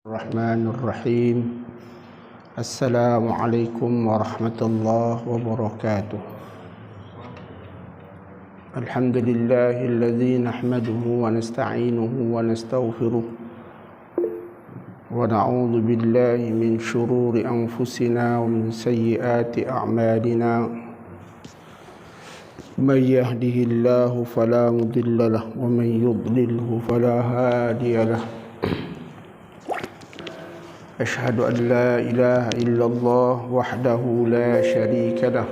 Bismillahirrahmanirrahim. Assalamualaikum warahmatullahi wabarakatuh. Alhamdulillahilladzi nahmaduhu wa nasta'inuhu wa nastaghfiruh wa na'udzu billahi min shururi anfusina wa min sayyiati a'malina. Man yahdihillahu fala mudilla lahu wa man yudlilhu fala hadiya lahu. أشهد أن لا إله إلا الله وحده لا شريك له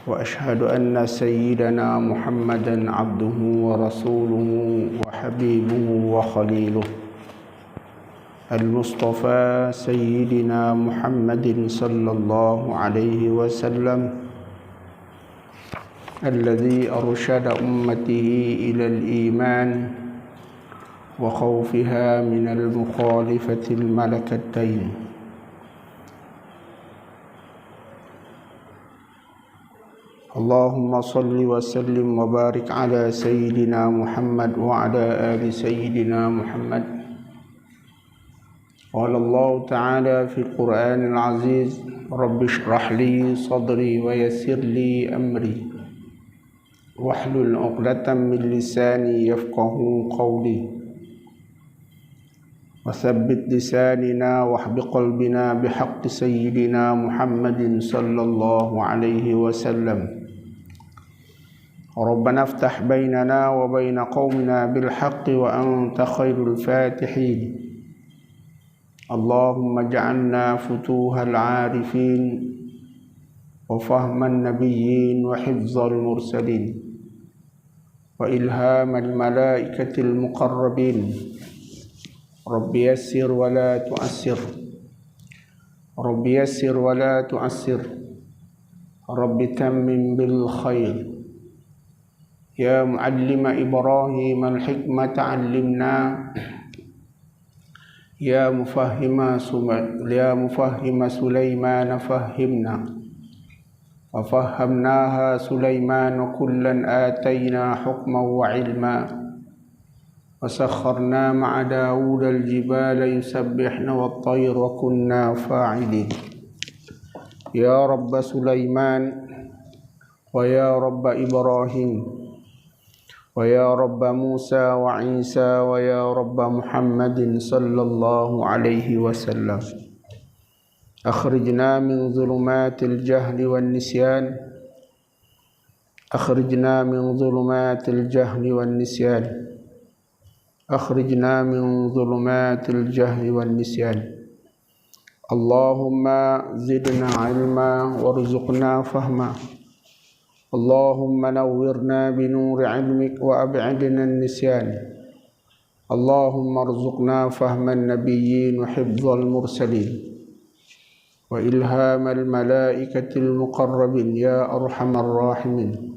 وأشهد أن سيدنا محمدا عبده ورسوله وحبيبه وخليله المصطفى سيدنا محمد صلى الله عليه وسلم الذي أرشد أمته إلى الإيمان وخوفها من المخالفة الملكتين. اللهم صل وسلم وبارك على سيدنا محمد وعلى آل سيدنا محمد. قال الله تعالى في القرآن العزيز: رب اشرح لي صدري ويسر لي أمري واحلل عقدة من لساني يفقه قولي وثبت لساننا واحب قلبنا بحق سيدنا محمد صلى الله عليه وسلم. ربنا افتح بيننا وبين قومنا بالحق وأنت خير الفاتحين. اللهم اجعلنا فتوح العارفين وفهم النبيين وحفظ المرسلين وإلهام الملائكة المقربين. رب يسر ولا تؤسر، رب يسر ولا تؤسر، رب تمم بالخير. يا معلم إبراهيم الحكمة علمنا، يا مفهم سليمان فهمنا. ففهمناها سليمان كلا آتينا حكما وعلما وسخرنا مع داود الجبال يسبحن والطير وكنا فاعلين. يا رب سليمان ويا رب إبراهيم ويا رب موسى وعيسى ويا رب محمد صلى الله عليه وسلم. أخرجنا من ظلمات الجهل والنسيان، أخرجنا من ظلمات الجهل والنسيان، أخرجنا من ظلمات الجهل والنسيان. اللهم زدنا علما وارزقنا فهما. اللهم نورنا بنور علمك وأبعدنا النسيان. اللهم ارزقنا فهم النبيين وحفظ المرسلين وإلهام الملائكة المقربين يا أرحم الراحمين.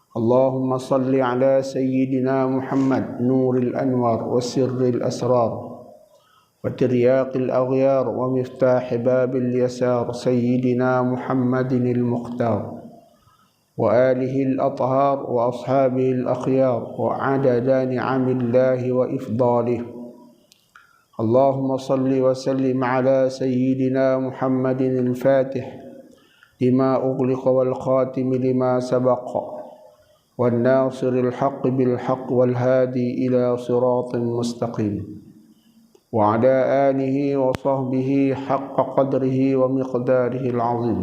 اللهم صل على سيدنا محمد نور الأنوار وسر الأسرار وترياق الأغيار ومفتاح باب اليسار سيدنا محمد المختار وآله الأطهار وأصحابه الأخيار وعدد نعم الله وإفضاله. اللهم صل وسلم على سيدنا محمد الفاتح لما أغلق والخاتم لما سبق والناصر الحق بالحق والهادي إلى صراط مستقيم وعلى آله وصحبه حق قدره ومقداره العظيم.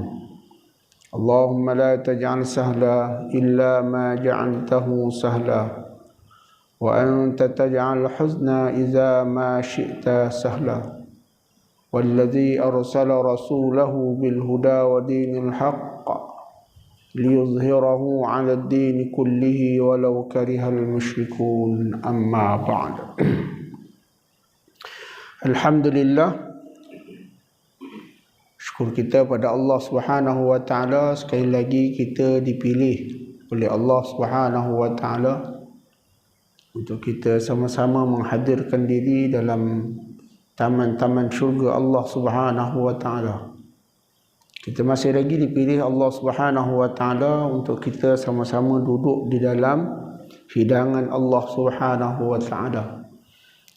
اللهم لا تجعل سهلا إلا ما جعلته سهلا وأنت تجعل الحزن إذا ما شئت سهلا. والذي أرسل رسوله بالهدى ودين الحق ليظهره على الدين كله ولو كره المشركون. أما بعد. Alhamdulillah, syukur kita pada Allah Subhanahu wa taala, sekali lagi kita dipilih oleh Allah Subhanahu wa taala untuk kita sama-sama menghadirkan diri dalam taman-taman syurga Allah Subhanahu wa taala. Kita masih lagi dipilih Allah Subhanahu wa taala untuk kita sama-sama duduk di dalam hidangan Allah Subhanahu wa taala.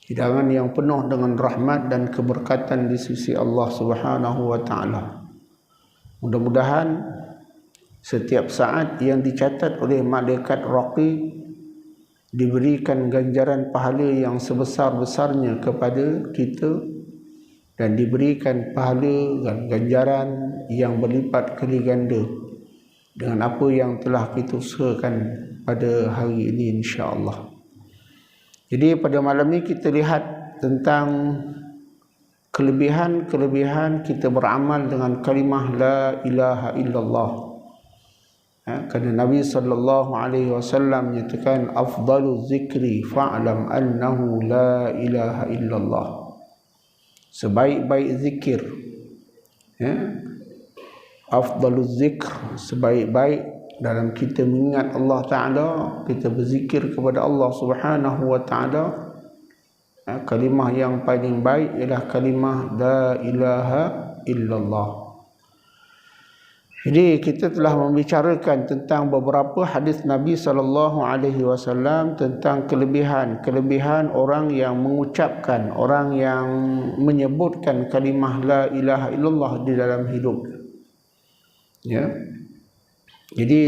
hidangan yang penuh dengan rahmat dan keberkatan di sisi Allah Subhanahu wa taala. Mudah-mudahan setiap saat yang dicatat oleh malaikat raqib diberikan ganjaran pahala yang sebesar-besarnya kepada kita dan diberikan pahala dan ganjaran yang berlipat kali ganda dengan apa yang telah kita usahakan pada hari ini, insya-Allah. Jadi pada malam ini kita lihat tentang kelebihan-kelebihan kita beramal dengan kalimah la ilaha illallah. Kerana Nabi SAW menyatakan afdalu zikri fa'lam annahu la ilaha illallah. Sebaik-baik zikir, afdalu zikr, sebaik-baik dalam kita mengingat Allah Ta'ala, kita berzikir kepada Allah Subhanahu wa Ta'ala, kalimah yang paling baik ialah kalimah la ilaha illallah. Jadi kita telah membicarakan tentang beberapa hadis Nabi SAW tentang kelebihan orang yang mengucapkan, orang yang menyebutkan kalimah la ilaha illallah di dalam hidup. Ya. Jadi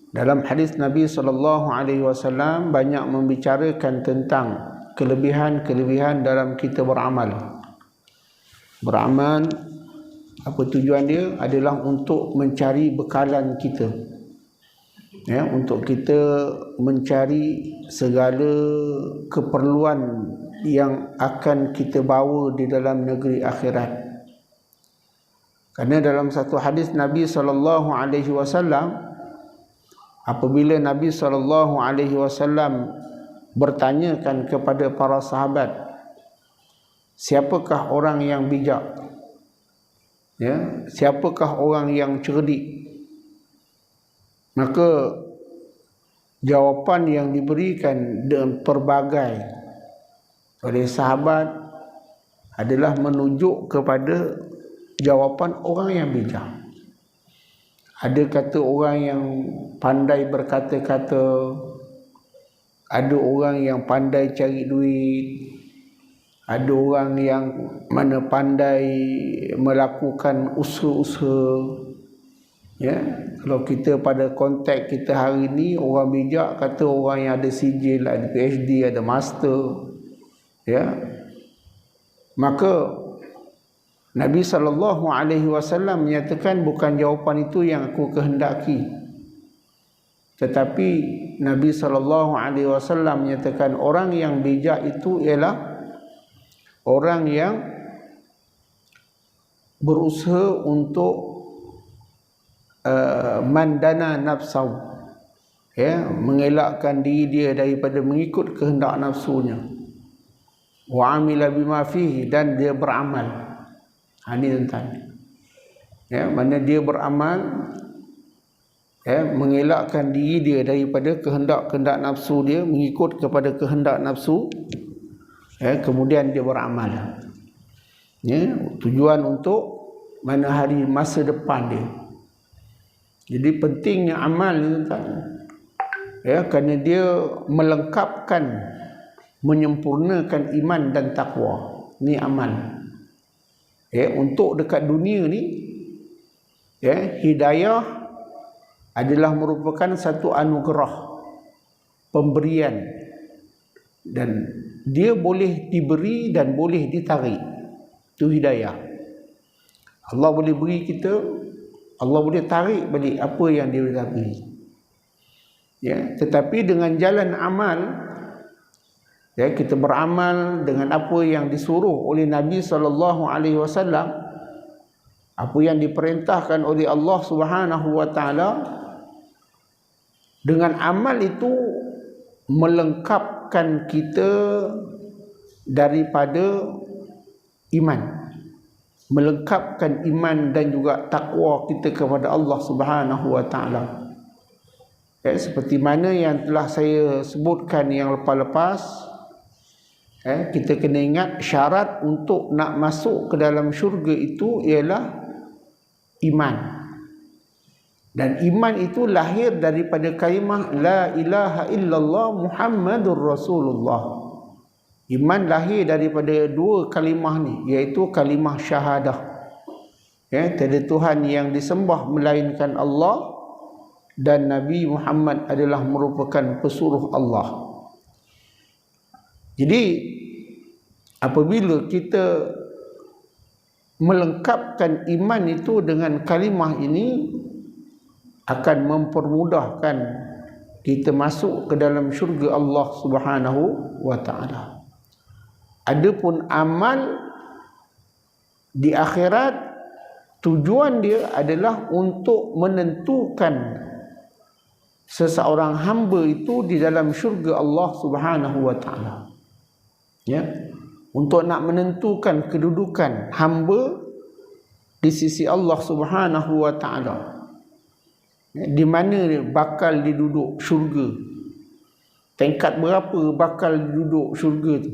dalam hadis Nabi SAW banyak membicarakan tentang kelebihan-kelebihan dalam kita beramal. Beramal, apa tujuan dia? Adalah untuk mencari bekalan kita, untuk kita mencari segala keperluan yang akan kita bawa di dalam negeri akhirat. Kerana dalam satu hadis Nabi SAW, apabila Nabi SAW bertanyakan kepada para sahabat, siapakah orang yang bijak? Siapakah orang yang cerdik? Maka jawapan yang diberikan dengan pelbagai oleh sahabat adalah menunjuk kepada jawapan orang yang bijak. Ada kata orang yang pandai berkata-kata, ada orang yang pandai cari duit, ada orang yang mana pandai melakukan usaha-usaha. Kalau kita pada konteks kita hari ini, orang bijak kata orang yang ada sijil, ada PhD, ada master. Maka Nabi SAW menyatakan bukan jawapan itu yang aku kehendaki, tetapi Nabi SAW menyatakan orang yang bijak itu ialah orang yang berusaha untuk mandana nafsahu, mengelakkan diri dia daripada mengikut kehendak nafsunya, wa amila bima fihi, dan dia beramal. Ini tentang mana dia beramal, mengelakkan diri dia daripada kehendak-kehendak nafsu dia, mengikut kepada kehendak nafsu, kemudian dia beramal. Tujuan untuk mana hari masa depan dia. Jadi pentingnya amal ni tuan, kerana dia melengkapkan, menyempurnakan iman dan takwa. Ni amal. Untuk dekat dunia ni, hidayah adalah merupakan satu anugerah, pemberian, dan dia boleh diberi dan boleh ditarik. Itu hidayah. Allah boleh beri kita, Allah boleh tarik balik apa yang dia dah beri. Tetapi dengan jalan amal, kita beramal dengan apa yang disuruh oleh Nabi SAW, apa yang diperintahkan oleh Allah Subhanahu wa taala. Dengan amal itu melengkapkan kita daripada iman, melengkapkan iman dan juga takwa kita kepada Allah Subhanahu wa taala. Seperti mana yang telah saya sebutkan yang lepas-lepas, kita kena ingat syarat untuk nak masuk ke dalam syurga itu ialah iman. Dan iman itu lahir daripada kalimah la ilaha illallah Muhammadur Rasulullah. Iman lahir daripada dua kalimah ni, iaitu kalimah syahadah. Tiada Tuhan yang disembah melainkan Allah, dan Nabi Muhammad adalah merupakan pesuruh Allah. Jadi apabila kita melengkapkan iman itu dengan kalimah ini, akan mempermudahkan kita masuk ke dalam syurga Allah Subhanahu wa taala. Adapun amal di akhirat, tujuan dia adalah untuk menentukan seseorang hamba itu di dalam syurga Allah Subhanahu wa taala. Untuk nak menentukan kedudukan hamba di sisi Allah Subhanahu wa taala. Di mana dia bakal diduduk syurga? Tingkat berapa bakal duduk syurga tu?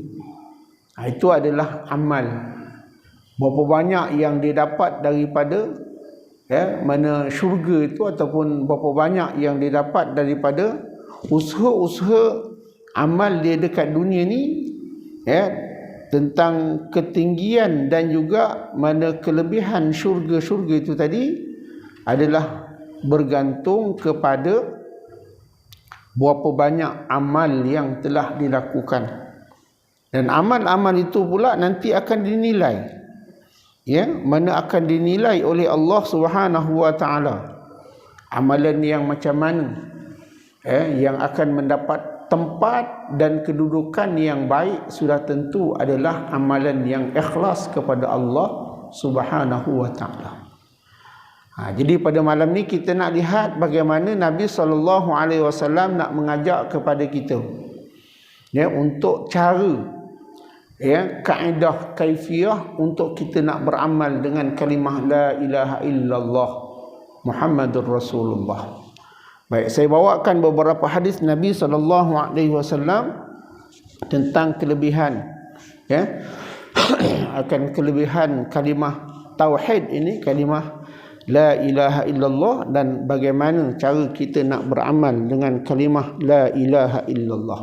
Itu adalah amal. Berapa banyak yang dia dapat daripada mana syurga itu, ataupun berapa banyak yang dia dapat daripada usaha-usaha amal dia dekat dunia ni, tentang ketinggian dan juga mana kelebihan syurga-syurga itu tadi adalah bergantung kepada berapa banyak amal yang telah dilakukan. Dan amal-amal itu pula nanti akan dinilai, mana akan dinilai oleh Allah Subhanahu wa taala. Amalan yang macam mana yang akan mendapat tempat dan kedudukan yang baik, sudah tentu adalah amalan yang ikhlas kepada Allah Subhanahu wa taala. Jadi pada malam ni kita nak lihat bagaimana Nabi SAW nak mengajak kepada kita untuk cara, kaedah kaifiyah untuk kita nak beramal dengan kalimah la ilaha illallah Muhammadur Rasulullah. Baik, saya bawakan beberapa hadis Nabi SAW tentang kelebihan akan kelebihan kalimah tauhid ini, kalimah la ilaha illallah, dan bagaimana cara kita nak beramal dengan kalimah la ilaha illallah.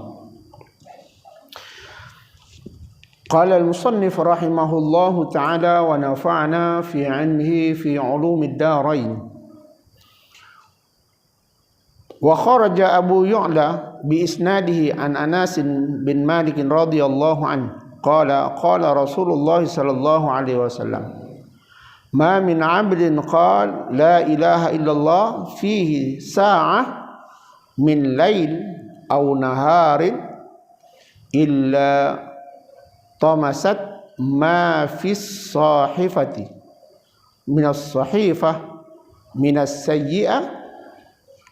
Qala al-musannif rahimahullahu ta'ala wa nafa'na fi 'ilmihi fi 'ulumid darain. Wa kharaja Abu Ya'la bi isnadihi an Anas bin Malik radhiyallahu anhu qala qala Rasulullah sallallahu alaihi wasallam ma min 'abdin qala la ilaha illallah fihi sa'ah min lail aw naharin illa tamasat ma fis sahifati minas sahifah minas sayyi'ah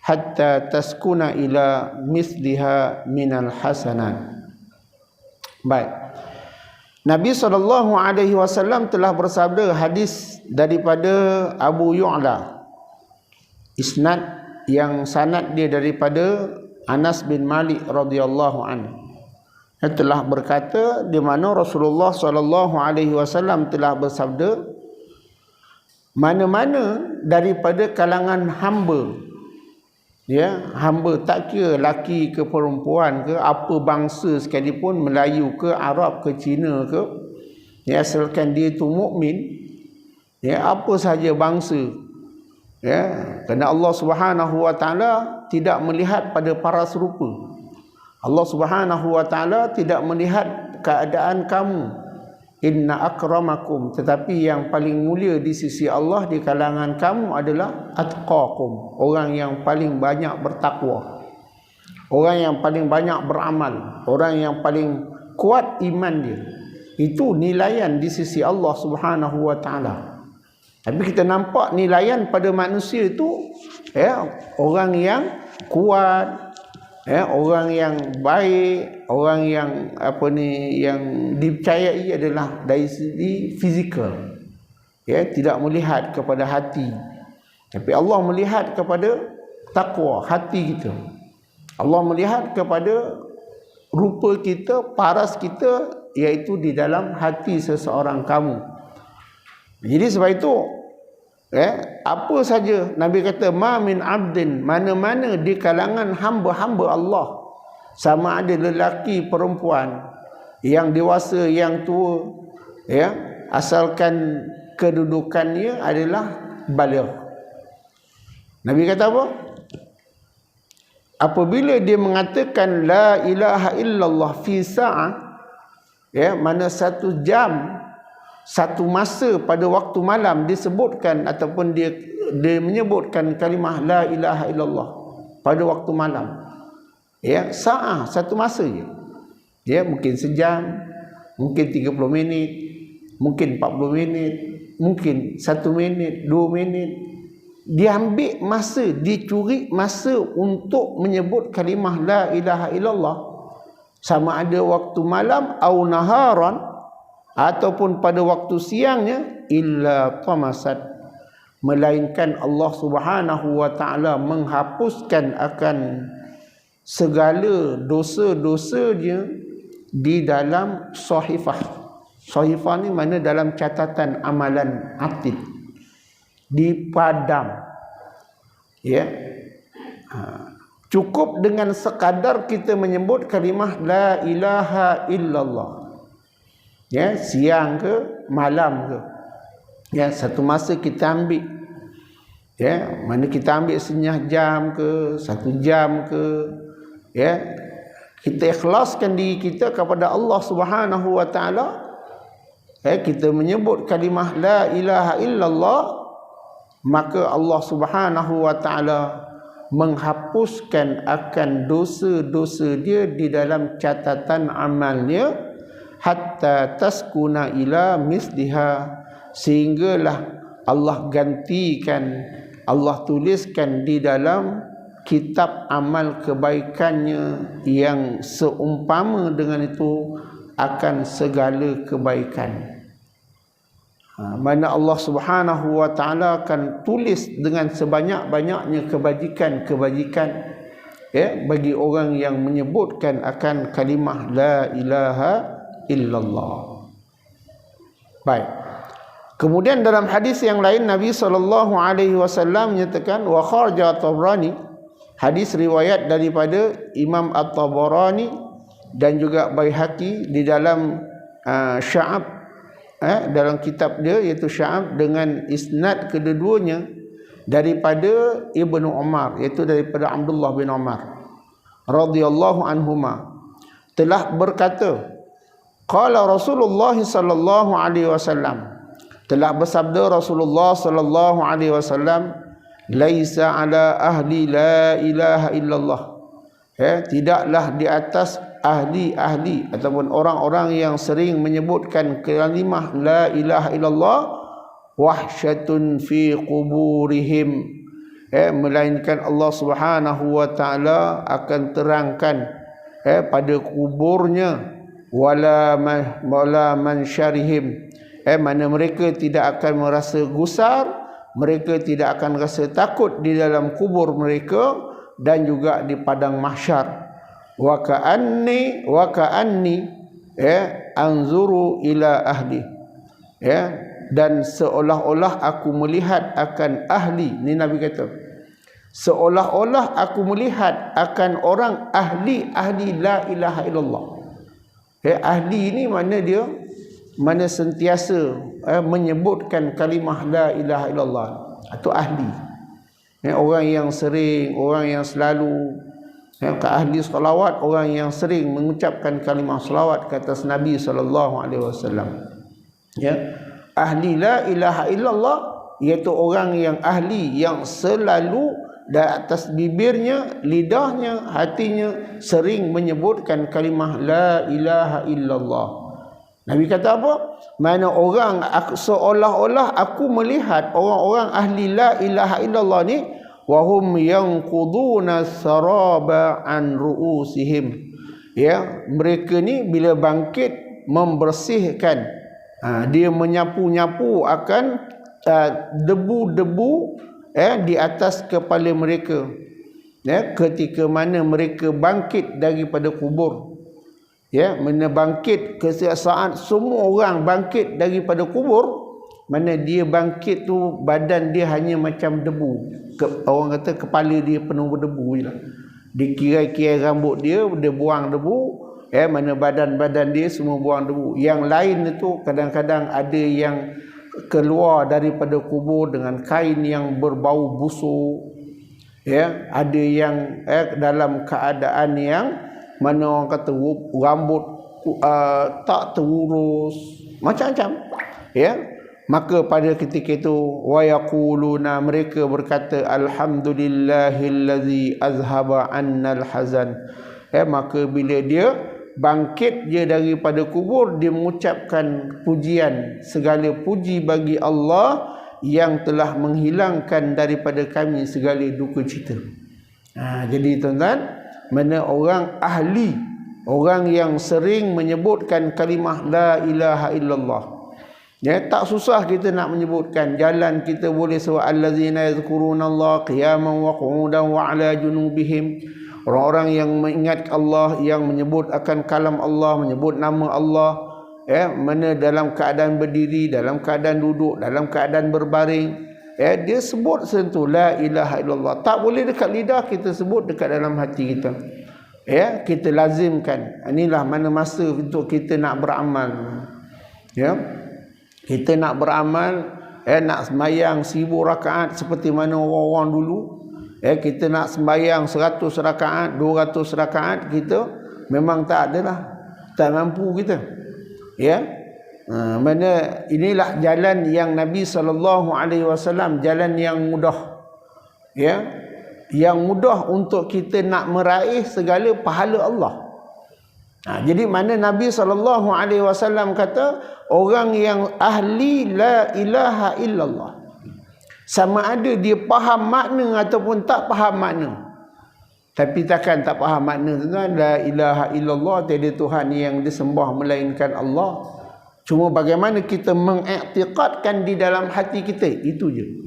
hatta taskuna ila misliha minal hasanat. Baik, Nabi SAW telah bersabda, hadis daripada Abu Ya'la, isnad yang sanad dia daripada Anas bin Malik radhiyallahu anhu, telah berkata di mana Rasulullah SAW telah bersabda, mana-mana daripada kalangan hamba, hamba tak kira laki ke perempuan ke, apa bangsa sekalipun, Melayu ke, Arab ke, Cina ke, asalkan dia itu mukmin, apa sahaja bangsa, kerana Allah Subhanahu wa taala tidak melihat pada paras rupa. Allah Subhanahu wa taala tidak melihat keadaan kamu. Inna akramakum, tetapi yang paling mulia di sisi Allah di kalangan kamu adalah atqakum, orang yang paling banyak bertakwa, orang yang paling banyak beramal, orang yang paling kuat iman dia. Itu nilaian di sisi Allah Subhanahu wa taala. Tapi kita nampak nilaian pada manusia itu orang yang kuat, orang yang baik, orang yang yang dipercayai adalah dari segi fizikal, tidak melihat kepada hati. Tapi Allah melihat kepada takwa hati kita. Allah melihat kepada rupa kita, paras kita, iaitu di dalam hati seseorang kamu. Jadi sebab itu apa saja Nabi kata, ma min abdin, mana-mana di kalangan hamba-hamba Allah, sama ada lelaki perempuan, yang dewasa, yang tua, ya, asalkan kedudukannya adalah baligh. Nabi kata apa? Apabila dia mengatakan la ilaha illallah fi sa'ah, ya, mana satu jam, satu masa pada waktu malam disebutkan ataupun dia menyebutkan kalimah la ilaha illallah pada waktu malam, ya, sa'ah, satu masa je, ya, mungkin sejam, mungkin 30 minit, mungkin 40 minit, mungkin 1 minit, 2 minit. Dia ambil masa, dicuri masa untuk menyebut kalimah la ilaha illallah, sama ada waktu malam au naharan ataupun pada waktu siangnya, illa tamasat, melainkan Allah Subhanahu wa taala menghapuskan akan segala dosa-dosa dia di dalam sahifah. Sahifah ni mana dalam catatan amalan atid, dipadam, ya. Cukup dengan sekadar kita menyebut kalimah la ilaha illallah, ya, siang ke malam ke, ya, satu masa kita ambil, ya, mana kita ambil setengah jam ke 1 jam ke, ya, kita ikhlaskan diri kita kepada Allah Subhanahu wa taala, ya, kita menyebut kalimah la ilaha illallah, maka Allah Subhanahu wa taala menghapuskan akan dosa-dosa dia di dalam catatan amalnya, hatta taskuna ila misliha, sehinggalah Allah gantikan, Allah tuliskan di dalam kitab amal kebaikannya yang seumpama dengan itu akan segala kebaikan. Mana Allah Subhanahu wa taala akan tulis dengan sebanyak-banyaknya kebajikan-kebajikan, ya, bagi orang yang menyebutkan akan kalimah la ilaha illallah. Baik. Kemudian dalam hadis yang lain Nabi SAW menyatakan, wa kharaja Tabrani, hadis riwayat daripada Imam At-Tabarani dan juga Baihaqi di dalam Sya'ab, dalam kitab dia iaitu Sya'ab, dengan isnad kedua-duanya daripada Ibnu Umar, iaitu daripada Abdullah bin Umar radhiyallahu anhuma, telah berkata, qala Rasulullah sallallahu alaihi wasallam, telah bersabda Rasulullah sallallahu alaihi wasallam, laisa ala ahli la ilaha illallah, ya, tidaklah di atas ahli-ahli ataupun orang-orang yang sering menyebutkan kalimah la ilaha illallah wahsyatun fi quburihim, melainkan Allah Subhanahu wa taala akan terangkan pada kuburnya, wala man syarihim, mana mereka tidak akan merasa gusar, mereka tidak akan rasa takut di dalam kubur mereka dan juga di padang mahsyar. Wa ka'anni anzuru ila ahli, ya, dan seolah-olah aku melihat akan ahli, ni Nabi kata, seolah-olah aku melihat akan orang ahli la ilaha illallah. Ahli ni mana dia, mana sentiasa menyebutkan kalimah la ilaha illallah, atau ahli, orang yang sering, orang yang selalu, ke ahli salawat, orang yang sering mengucapkan kalimah salawat ke atas Nabi SAW. Ya, ahli la ilaha illallah iaitu orang yang ahli, yang selalu di atas bibirnya, lidahnya, hatinya sering menyebutkan kalimah la ilaha illallah. Nabi kata apa? Mana orang seolah-olah aku melihat orang-orang ahli la ilaha illallah ni, wahum yanquduna saraba an ru'usihim, ya, mereka ni bila bangkit membersihkan, dia menyapu-nyapu akan debu-debu di atas kepala mereka, ya, ketika mana mereka bangkit daripada kubur, ya, mana bangkit ke saat semua orang bangkit daripada kubur, mana dia bangkit tu badan dia hanya macam debu, orang kata kepala dia penuh berdebu je lah. Dia kirai-kirai rambut dia buang debu, mana badan-badan dia semua buang debu. Yang lain itu kadang-kadang ada yang keluar daripada kubur dengan kain yang berbau busuk, ada yang dalam keadaan yang mana orang kata rambut tak terurus, macam-macam, maka pada ketika itu wa yaquluna, mereka berkata alhamdulillahillazi azhaba annal hazan, maka bila dia bangkit je daripada kubur, dia mengucapkan pujian, segala puji bagi Allah yang telah menghilangkan daripada kami segala duka cita. Jadi tuan-tuan, mana orang ahli, orang yang sering menyebutkan kalimah la ilaha illallah, tak susah kita nak menyebutkan. Jalan kita boleh sebut allazina yazkurunallaha qiyaman wa qu'udan wa ala junubihim, orang-orang yang mengingat Allah, yang menyebut akan kalam Allah, menyebut nama Allah, mana dalam keadaan berdiri, dalam keadaan duduk, dalam keadaan berbaring, dia sebut sentuh la ilaha illallah. Tak boleh dekat lidah, kita sebut dekat dalam hati kita, kita lazimkan. Inilah mana masa untuk kita nak beramal, kita nak beramal, nak sembahyang 1000 rakaat seperti mana orang-orang dulu, kita nak sembahyang 100 rakaat, 200 rakaat, kita memang tak adalah, tak mampu kita. Mana inilah jalan yang Nabi SAW, jalan yang mudah, yang mudah untuk kita nak meraih segala pahala Allah. Jadi mana Nabi SAW kata, orang yang ahli la ilaha illallah, sama ada dia faham makna ataupun tak faham makna. Tapi takkan tak faham makna, tuan-tuan. La ilaha illallah, tiada Tuhan yang disembah melainkan Allah. Cuma bagaimana kita mengiktikadkan di dalam hati kita, itu je.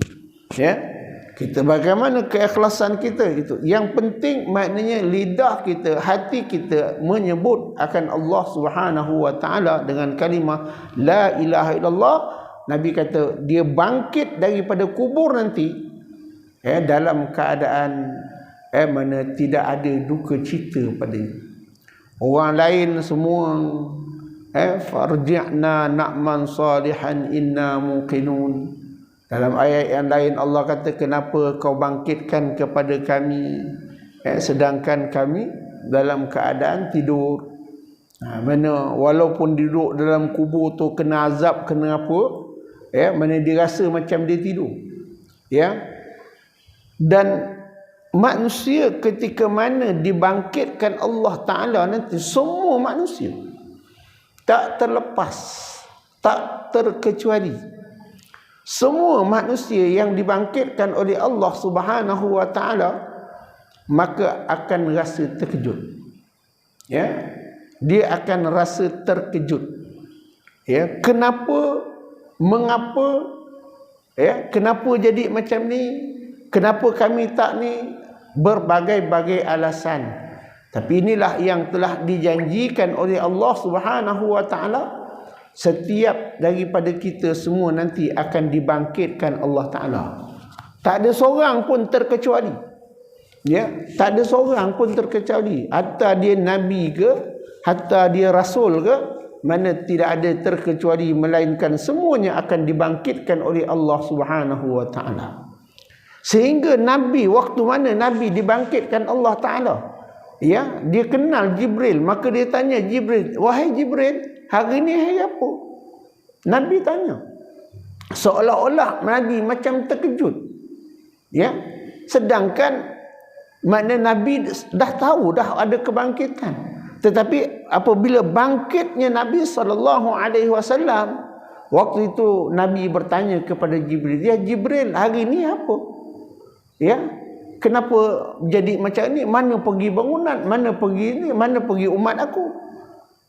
Kita bagaimana keikhlasan kita, itu yang penting. Maknanya lidah kita, hati kita menyebut akan Allah Subhanahu wa taala dengan kalimah la ilaha illallah. Nabi kata dia bangkit daripada kubur nanti dalam keadaan mana tidak ada duka cita padanya. Orang lain semua farji'na na'man salihan inna muqinun. Dalam ayat yang lain Allah kata, kenapa kau bangkitkan kepada kami sedangkan kami dalam keadaan tidur. Mana walaupun duduk dalam kubur tu kena azab, kena apa, mana dia rasa macam dia tidur. Dan manusia ketika mana dibangkitkan Allah Ta'ala nanti, semua manusia tak terlepas, tak terkecuali, semua manusia yang dibangkitkan oleh Allah Subhanahu wa taala, maka akan rasa terkejut. Dia akan rasa terkejut. Kenapa, mengapa, kenapa jadi macam ni, kenapa kami tak ni, berbagai-bagai alasan. Tapi inilah yang telah dijanjikan oleh Allah Subhanahu wa taala. Setiap daripada kita semua nanti akan dibangkitkan Allah Ta'ala. Tak ada seorang pun terkecuali. Tak ada seorang pun terkecuali. Hatta dia Nabi ke, hatta dia Rasul ke, mana tidak ada terkecuali, melainkan semuanya akan dibangkitkan oleh Allah Subhanahu wa Ta'ala. Sehingga Nabi, waktu mana Nabi dibangkitkan Allah Ta'ala, dia kenal Jibril. Maka dia tanya Jibril, wahai Jibril, hari ni hari apa? Nabi tanya. Seolah-olah Nabi macam terkejut. Sedangkan makna Nabi dah tahu dah ada kebangkitan. Tetapi apabila bangkitnya Nabi SAW, waktu itu Nabi bertanya kepada Jibril, ya Jibril, hari ni apa? Kenapa jadi macam ni? Mana pergi bangunan? Mana pergi ni? Mana pergi umat aku?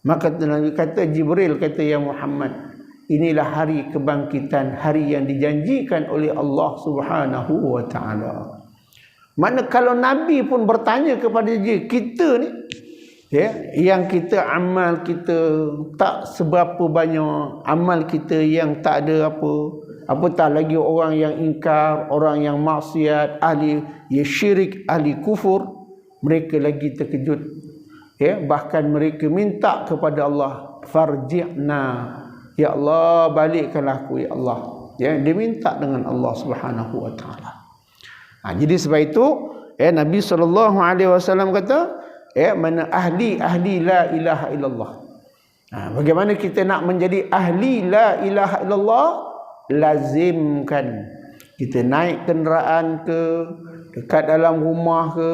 Maka Nabi kata, Jibril kata, ya Muhammad, inilah hari kebangkitan, hari yang dijanjikan oleh Allah Subhanahu wa taala. Mana kalau Nabi pun bertanya kepada dia, kita ni yang kita amal kita tak seberapa banyak, amal kita yang tak ada apa, apatah lagi orang yang ingkar, orang yang maksiat, ahli syirik, ahli kufur, mereka lagi terkejut. Ya, bahkan mereka minta kepada Allah, farji'na, ya Allah balikkanlah aku ya Allah. Ya, dia minta dengan Allah Subhanahu wa taala. Jadi sebab itu Nabi SAW kata, mana ahli la ilaha illallah. Bagaimana kita nak menjadi ahli la ilaha illallah? Lazimkan kita naik kenderaan ke, dekat dalam rumah ke,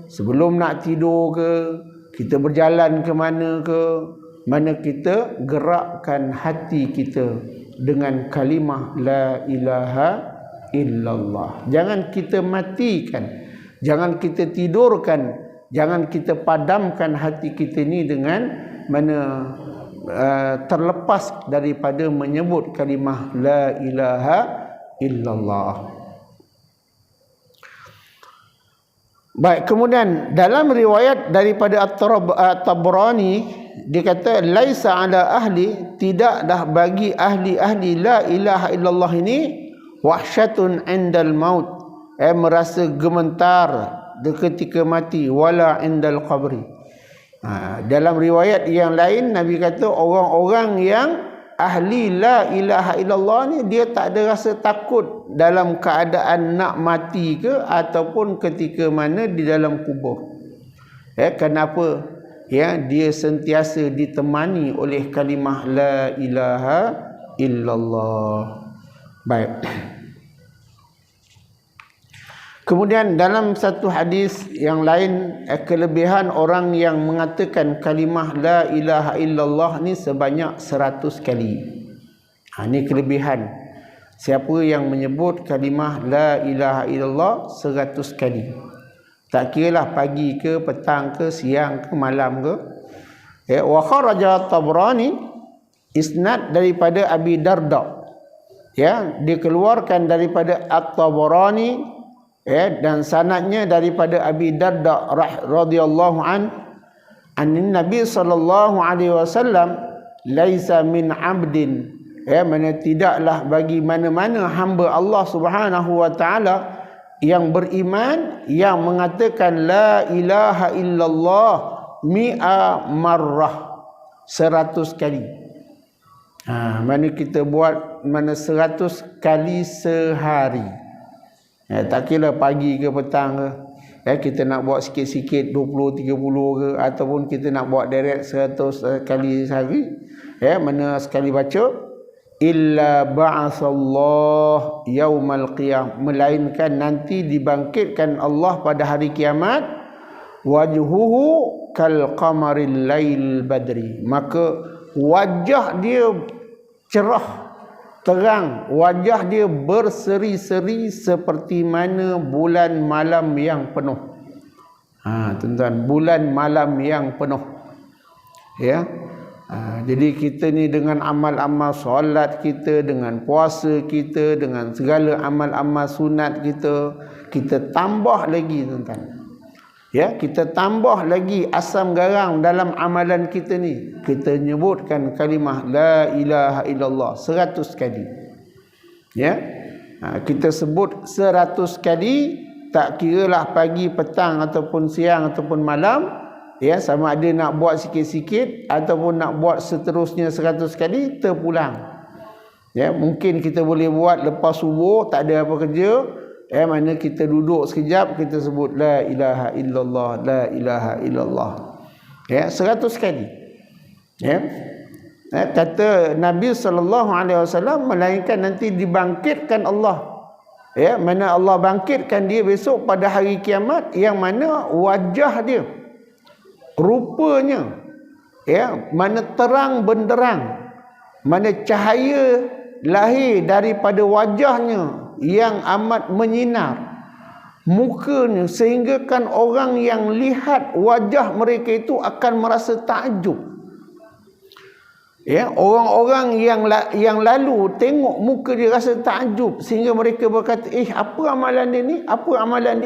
sebelum nak tidur ke, kita berjalan ke mana kita gerakkan hati kita dengan kalimah la ilaha illallah. Jangan kita matikan, jangan kita tidurkan, jangan kita padamkan hati kita ni dengan mana terlepas daripada menyebut kalimah la ilaha illallah. Baik, kemudian dalam riwayat daripada At-Tabrani dia kata laisa ala ahli, tidaklah bagi ahli la ilaha illallah ini wahsyatun indal maut, merasa gemetar ketika mati, wala indal qabri. Dalam riwayat yang lain Nabi kata orang-orang yang ahli la ilaha illallah ni dia tak ada rasa takut dalam keadaan nak mati ke ataupun ketika mana di dalam kubur. Kenapa? Dia sentiasa ditemani oleh kalimah la ilaha illallah. Baik. Kemudian dalam satu hadis yang lain, kelebihan orang yang mengatakan kalimah la ilaha illallah ni sebanyak 100 kali. Ini kelebihan. Siapa yang menyebut kalimah la ilaha illallah 100 kali. Tak kiralah pagi ke, petang ke, siang ke, malam ke. Wa kharaja Tabrani isnad daripada Abi Darda. Dikeluarkan daripada At-Tabrani dan sanadnya daripada Abi Darda radhiyallahu anin Nabi sallallahu alaihi wasallam, laisa min 'abdin, mana tidaklah bagi mana-mana hamba Allah Subhanahu wa taala yang beriman yang mengatakan la ilaha illallah mi'a marrah, 100 kali. Mana kita buat 100 kali sehari. Tak kira pagi ke petang ke, kita nak buat sikit-sikit 20, 30 ke, ataupun kita nak buat direct 100 kali sehari, mana sekali baca illa ba'atsallah yaumal qiyam, melainkan nanti dibangkitkan Allah pada hari kiamat, wajhuhu kal qamaril lail badri, maka wajah dia cerah terang, wajah dia berseri-seri seperti mana bulan malam yang penuh. Tuan-tuan, bulan malam yang penuh. Jadi kita ni dengan amal-amal solat kita, dengan puasa kita, dengan segala amal-amal sunat kita tambah lagi, tuan-tuan. Kita tambah lagi asam garam dalam amalan kita ni. Kita nyebutkan kalimah la ilaha illallah 100 kali. Kita sebut 100 kali, tak kiralah pagi, petang ataupun siang ataupun malam. Sama ada nak buat sikit-sikit ataupun nak buat seterusnya 100 kali, terpulang. Mungkin kita boleh buat lepas subuh, tak ada apa kerja, mana kita duduk sekejap, kita sebut la ilaha illallah, la ilaha illallah. 100 kali. Kata Nabi SAW, melainkan nanti dibangkitkan Allah. Mana Allah bangkitkan dia besok pada hari kiamat, yang mana wajah dia, rupanya, mana terang benderang, mana cahaya lahir daripada wajahnya yang amat menyinar mukanya, sehingga kan orang yang lihat wajah mereka itu akan merasa takjub. Orang-orang yang lalu tengok muka dia rasa takjub, sehingga mereka berkata, apa amalan dia ni? Apa amalan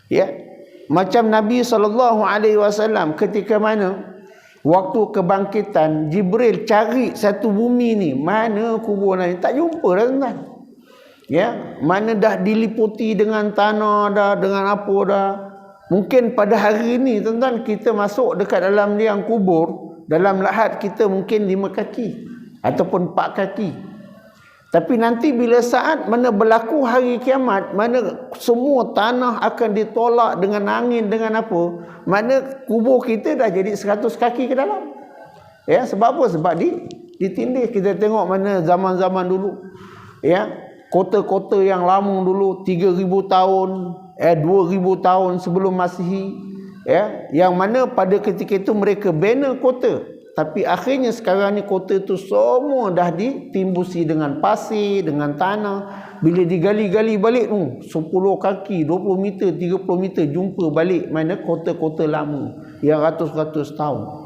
dia? Macam Nabi SAW ketika mana waktu kebangkitan, Jibril cari satu bumi ni, mana kubur ni, tak jumpa dah, tuan-tuan. Mana dah diliputi dengan tanah dah, dengan apa dah, Mungkin pada hari ini tuan-tuan kita masuk dekat dalam liang kubur, dalam lahat kita mungkin 5 kaki ataupun 4 kaki. Tapi nanti bila saat mana berlaku hari kiamat, mana semua tanah akan ditolak dengan angin, dengan apa, mana kubur kita dah jadi 100 kaki ke dalam. Ya, sebab apa? Sebab ditindih. Kita tengok mana zaman-zaman dulu, ya, kota-kota yang lama dulu 3000 tahun, 2000 tahun sebelum Masihi, ya, yang mana pada ketika itu mereka bina kota. Tapi akhirnya sekarang ni kota tu semua dah ditimbusi dengan pasir, dengan tanah. Bila digali-gali balik tu 10 kaki, 20 meter, 30 meter, jumpa balik mana kota-kota lama yang ratus-ratus tahun.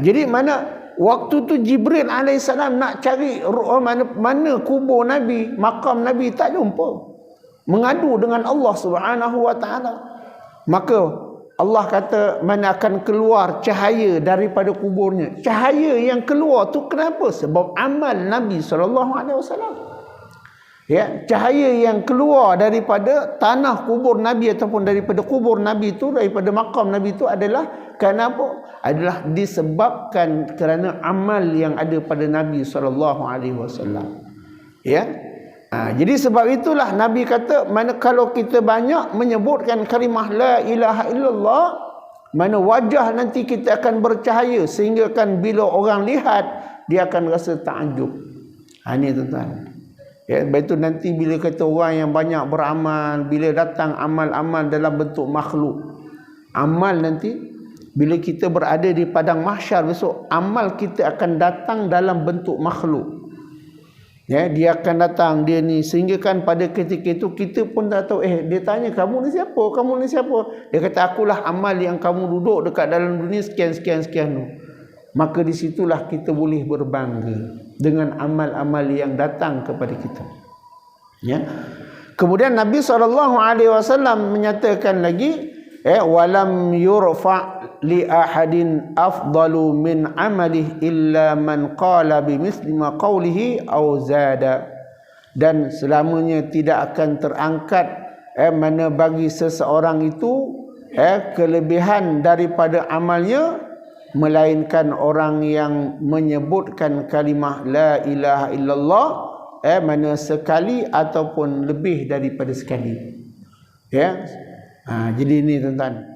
Jadi mana waktu tu Jibril AS nak cari mana kubur Nabi, makam Nabi, tak jumpa. Mengadu dengan Allah Subhanahu Wa Taala. Maka Allah kata mana akan keluar cahaya daripada kuburnya. Cahaya yang keluar tu kenapa? Sebab amal Nabi SAW. Ya, cahaya yang keluar daripada tanah kubur Nabi ataupun daripada kubur Nabi itu, daripada makam Nabi itu adalah kenapa? Adalah disebabkan kerana amal yang ada pada Nabi SAW. Ya. Jadi sebab itulah Nabi kata, mana kalau kita banyak menyebutkan kalimah la ilaha illallah, mana wajah nanti kita akan bercahaya sehingga kan bila orang lihat dia akan rasa takjub. Ini tuan-tuan. Ya, betul nanti bila kata orang yang banyak beramal, bila datang amal-amal dalam bentuk makhluk. Amal nanti bila kita berada di padang mahsyar besok, amal kita akan datang dalam bentuk makhluk. Ya, dia akan datang dia ni, sehingga kan pada ketika itu kita pun tak tahu, dia tanya kamu ni siapa, kamu ni siapa, dia kata akulah amal yang kamu duduk dekat dalam dunia sekian tu. Maka disitulah kita boleh berbangga dengan amal-amal yang datang kepada kita. Ya. Kemudian Nabi SAW menyatakan lagi, walam yurfa li ahadin afdalu min amalih illa man qala bimithli ma qawlihi aw zada. Dan selamanya tidak akan terangkat mana bagi seseorang itu kelebihan daripada amalnya, melainkan orang yang menyebutkan kalimah la ilaha illallah mana sekali ataupun lebih daripada sekali. Ya. Jadi ini tuan-tuan,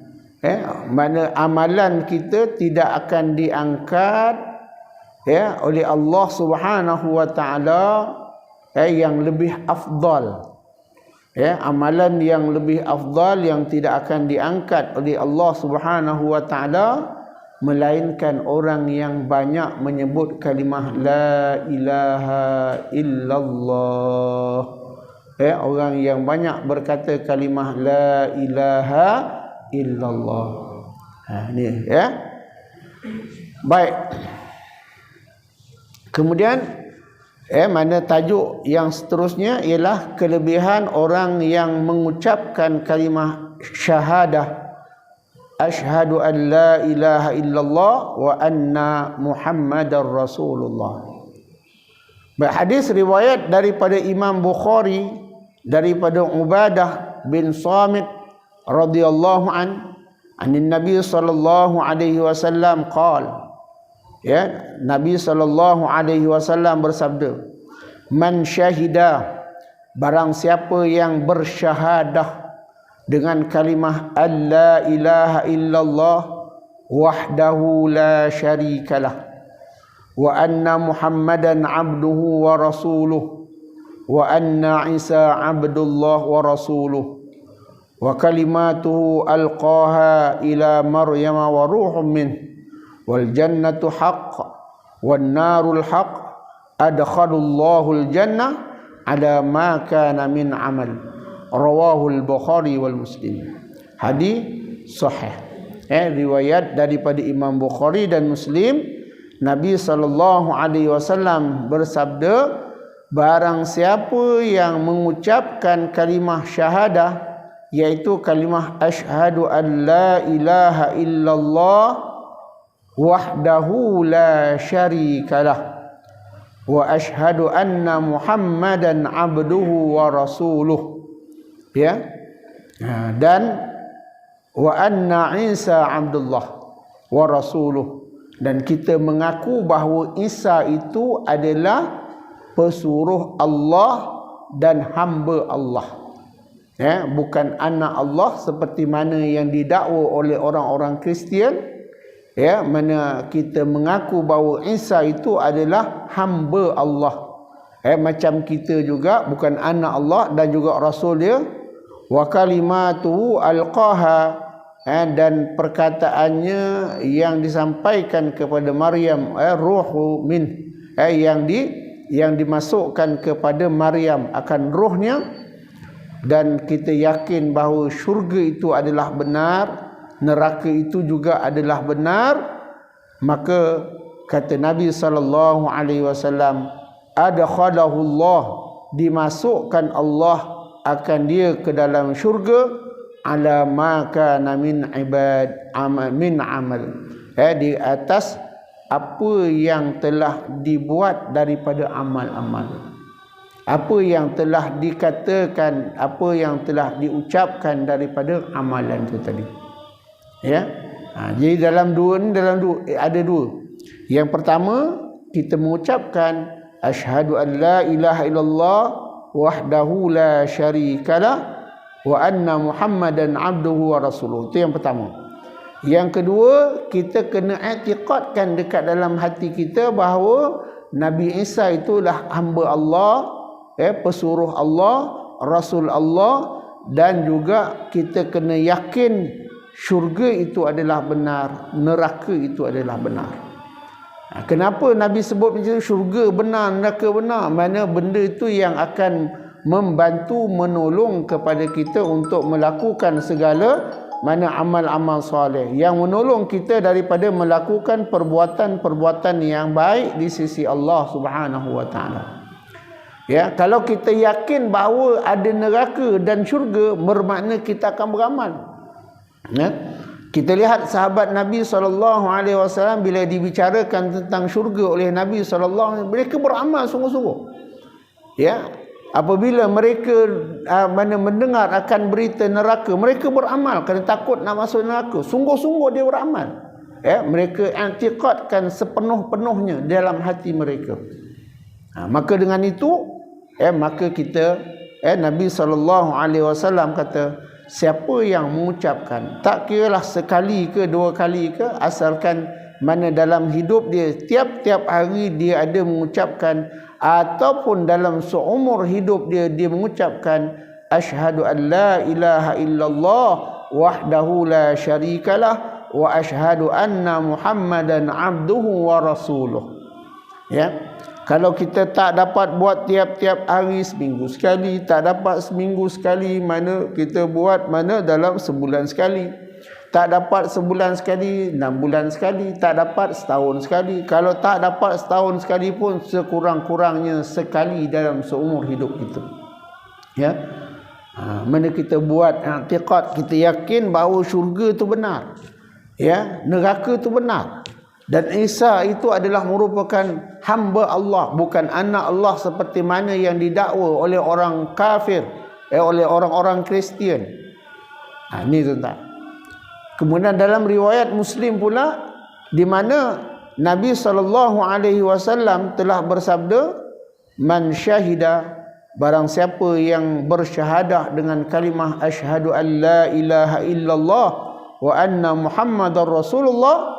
mana amalan kita tidak akan diangkat oleh Allah Subhanahu Wa Taala yang lebih afdal. Amalan yang lebih afdal yang tidak akan diangkat oleh Allah Subhanahu Wa Taala, melainkan orang yang banyak menyebut kalimah la ilaha illallah. Orang yang banyak berkata kalimah la ilaha illallah. Ni ya. Baik. Kemudian mana tajuk yang seterusnya ialah kelebihan orang yang mengucapkan kalimah syahadah, asyhadu an la ilaha illallah wa anna muhammadar rasulullah. Berhadis riwayat daripada Imam Bukhari daripada Ubadah bin Samit radhiyallahu anin Nabi sallallahu alaihi wasallam qala, ya, Nabi sallallahu alaihi wasallam bersabda, man syahida, barang siapa yang bersyahadah dengan kalimah alla ilaha illallah wahdahu la syarikalah wa anna muhammadan abduhu wa rasuluh wa anna Isa abdullah wa rasuluh wa kalimatuhu alqaha ila Maryam wa ruhum min wal jannatu haqq wan narul haqq adkhalullahu al jannah ala ma kana min amal. Rawahul Bukhari wal Muslim. Hadis sahih. Riwayat daripada Imam Bukhari dan Muslim. Nabi SAW bersabda, barang siapa yang mengucapkan kalimah syahadah, yaitu kalimah asyhadu an la ilaha illallah wahdahu la syarikalah wa asyhadu anna muhammadan abduhu wa rasuluh, ya, dan wa anna Isa abdullah wa rasuluh, dan kita mengaku bahawa Isa itu adalah pesuruh Allah dan hamba Allah. Bukan anak Allah seperti mana yang didakwa oleh orang-orang Kristian, mana kita mengaku bahawa Isa itu adalah hamba Allah. Macam kita juga bukan anak Allah dan juga rasul dia. Wa kalimatu alqaha, dan perkataannya yang disampaikan kepada Maryam, ruhu min, yang dimasukkan kepada Maryam akan rohnya. Dan kita yakin bahawa syurga itu adalah benar, neraka itu juga adalah benar. Maka kata Nabi SAW, adkhalahu Allah, dimasukkan Allah akan dia ke dalam syurga, ala ma kana min amal, di atas apa yang telah dibuat daripada amal-amal, apa yang telah dikatakan, apa yang telah diucapkan daripada amalan itu tadi. Jadi dalam dua ada dua. Yang pertama, kita mengucapkan asyhadu an la ilaha illallah wahdahu la syarikalah wa anna Muhammadan abduhu wa rasuluh. Itu yang pertama. Yang kedua, kita kena i'tiqadkan dekat dalam hati kita bahawa Nabi Isa itulah hamba Allah, pesuruh Allah, Rasul Allah, dan juga kita kena yakin syurga itu adalah benar, neraka itu adalah benar. Kenapa Nabi sebut macam syurga benar, neraka benar? Mana benda itu yang akan membantu, menolong kepada kita untuk melakukan segala mana amal-amal soleh, yang menolong kita daripada melakukan perbuatan-perbuatan yang baik di sisi Allah Subhanahu wa taala. Kalau kita yakin bahawa ada neraka dan syurga, bermakna kita akan beramal. Kita lihat sahabat Nabi SAW bila dibicarakan tentang syurga oleh Nabi SAW, mereka beramal sungguh-sungguh. Apabila mereka mendengar akan berita neraka, mereka beramal kerana takut nak masuk neraka. Sungguh-sungguh dia beramal. Mereka i'tiqadkan sepenuh-penuhnya dalam hati mereka. Maka dengan itu, maka kita, Nabi SAW kata, siapa yang mengucapkan, tak kiralah sekali ke dua kali ke, asalkan mana dalam hidup dia tiap-tiap hari dia ada mengucapkan, ataupun dalam seumur hidup dia mengucapkan asyhadu an la ilaha illallah wahdahu la syarikalah wa asyhadu anna Muhammadan abduhu wa rasuluh. Kalau kita tak dapat buat tiap-tiap hari, seminggu sekali, tak dapat seminggu sekali, mana kita buat mana dalam sebulan sekali. Tak dapat sebulan sekali, 6 bulan sekali, tak dapat setahun sekali. Kalau tak dapat setahun sekali pun, sekurang-kurangnya sekali dalam seumur hidup kita. Mana kita buat i'tiqad, kita yakin bahawa syurga itu benar, neraka itu benar, dan Isa itu adalah merupakan hamba Allah, bukan anak Allah seperti mana yang didakwa oleh orang kafir, oleh orang-orang Kristian. Ini tuan-tuan. Kemudian dalam riwayat Muslim pula, di mana Nabi SAW telah bersabda, man syahida, barang siapa yang bersyahadah dengan kalimah asyhadu an la ilaha illallah wa anna Muhammadar Rasulullah,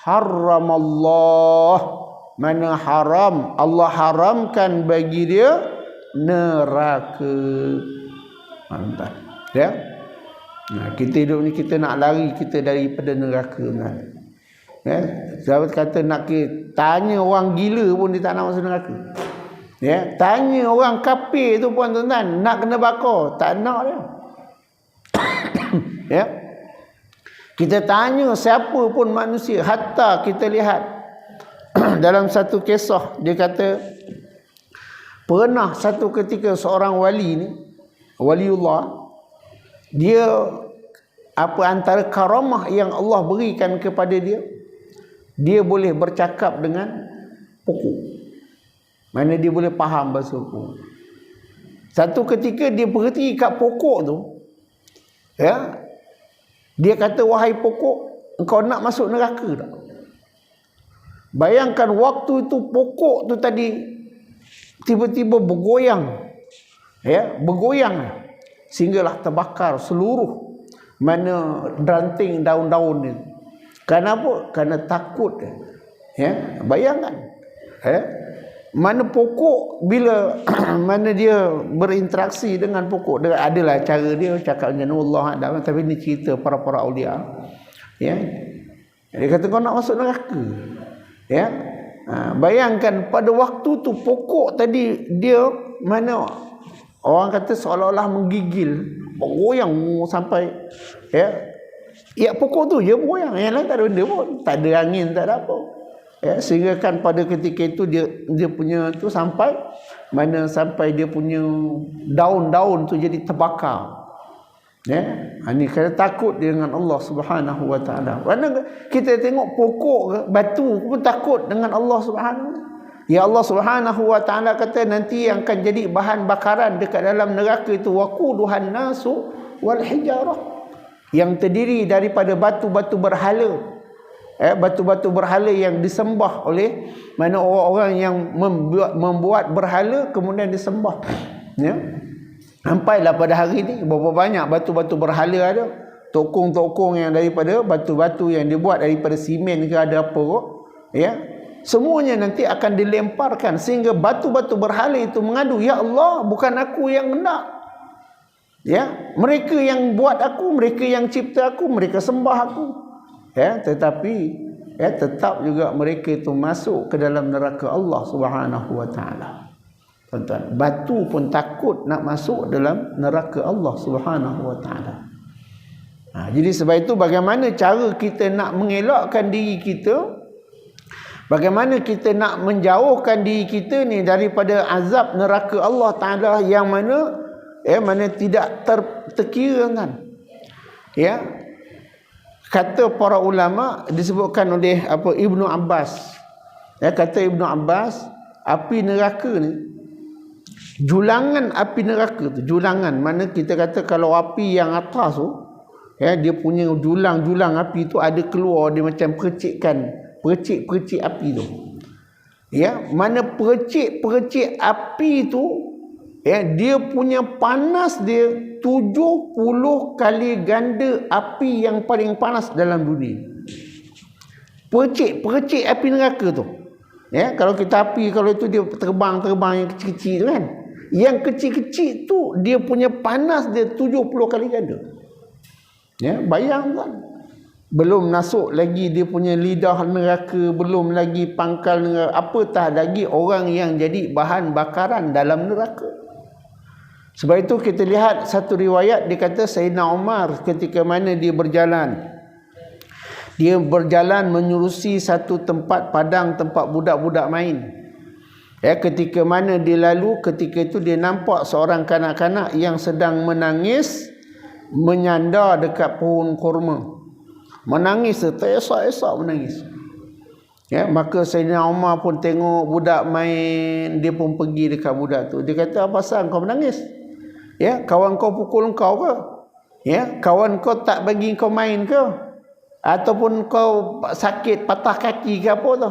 haramallah, mana haram, Allah haramkan bagi dia neraka. Mantap. Kita hidup ni kita nak lari kita daripada neraka. Sahabat kata nak tanya orang gila pun dia tak nak masuk neraka. Tanya orang kafir tu pun tuan-tuan, nak kena bakar, tak nak dia. Kita tanya siapa pun manusia, hatta kita lihat dalam satu kisah, dia kata pernah satu ketika seorang wali ni, waliullah, dia antara karamah yang Allah berikan kepada dia, dia boleh bercakap dengan pokok. Mana dia boleh faham bahasa pokok. Satu ketika dia berhenti kat pokok tu, Dia kata, wahai pokok, engkau nak masuk neraka tak? Bayangkan waktu itu pokok tu tadi tiba-tiba bergoyang, bergoyang sehinggalah terbakar seluruh mana ranting daun-daun ni. Kenapa? Kerana takut. Bayangkan, mana pokok bila mana dia berinteraksi dengan pokok, dia adalah cara dia cakap dengan Allah, tapi ni cerita para aulia. Dia kata kau nak masuk neraka. Bayangkan pada waktu tu pokok tadi dia mana orang kata seolah-olah menggigil, bergoyang sampai pokok tu je bergoyang, yang lain tak ada benda pun, tak ada angin, tak ada apa. Sehingga kan pada ketika itu dia punya tu sampai dia punya daun-daun tu jadi terbakar. Ini kerana takut dengan Allah Subhanahu wa taala. Kerana kita tengok pokok batu pun takut dengan Allah Subhanahu. Ya Allah Subhanahu wa taala kata nanti yang akan jadi bahan bakaran dekat dalam neraka itu waquduhan nasu wal hijarah, yang terdiri daripada batu-batu berhala. Batu-batu berhala yang disembah oleh mana orang-orang yang membuat berhala kemudian disembah. Sampailah pada hari ini berapa banyak batu-batu berhala ada. Tokong-tokong yang daripada batu-batu yang dibuat daripada simen ke ada apa kok. Semuanya nanti akan dilemparkan sehingga batu-batu berhala itu mengadu, ya Allah, bukan aku yang nak. Mereka yang buat aku, mereka yang cipta aku, mereka sembah aku. Tetapi tetap juga mereka itu masuk ke dalam neraka Allah Subhanahu wa taala. Tuan-tuan, batu pun takut nak masuk dalam neraka Allah Subhanahu wa taala. Jadi sebab itu bagaimana cara kita nak mengelakkan diri kita, bagaimana kita nak menjauhkan diri kita ni daripada azab neraka Allah taala yang mana mana tidak terkira kan. Kata para ulama, disebutkan oleh Ibnu Abbas. Kata Ibnu Abbas, api neraka ni, julangan api neraka tu, julangan mana kita kata kalau api yang atas tu, dia punya julang-julang api tu ada keluar dia macam percik api tu. Mana percik api tu, dia punya panas dia 70 kali ganda api yang paling panas dalam dunia. Percik api neraka tu. Kalau kita api, kalau itu dia terbang yang kecil-kecil kan. Yang kecil-kecil tu dia punya panas dia 70 kali ganda. Bayangkan. Belum masuk lagi dia punya lidah neraka, belum lagi pangkal neraka, apatah lagi orang yang jadi bahan bakaran dalam neraka. Sebab itu kita lihat satu riwayat, dia kata Sayyidina Umar ketika mana dia berjalan menyurusi satu tempat padang, tempat budak-budak main. Ketika mana dia lalu, ketika itu dia nampak seorang kanak-kanak yang sedang menangis menyandar dekat pohon kurma. Menangis, teresak-esak menangis. Maka Sayyidina Umar pun tengok budak main, dia pun pergi dekat budak tu. Dia kata, apa pasal kau menangis? Kawan kau pukul kau ke? Kawan kau tak bagi kau main ke? Ataupun kau sakit patah kaki ke apa tu?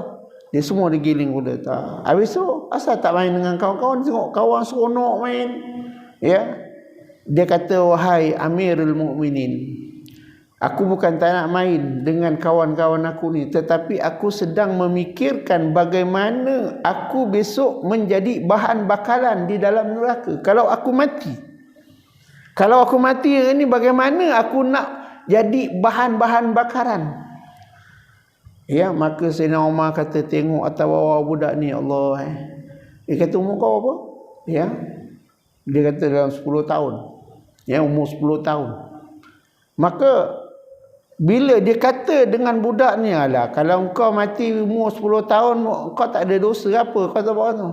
Dia semua digiling kuda tak. Habis tu asal tak main dengan kawan-kawan, tengok kawan seronok main. Dia kata, wahai Amirul Mukminin, aku bukan tak nak main dengan kawan-kawan aku ni, tetapi aku sedang memikirkan bagaimana aku besok menjadi bahan bakaran di dalam neraka. Kalau aku mati hari ni, bagaimana aku nak jadi bahan-bahan bakaran? Maka Sayyidina Umar kata, tengok atas bawah budak ni, Allah. Dia kata, umur kau apa? Dia kata dalam 10 tahun. Umur 10 tahun. Maka bila dia kata dengan budak ni, alah, kalau kau mati umur 10 tahun, kau tak ada dosa apa, kau tak buat tu.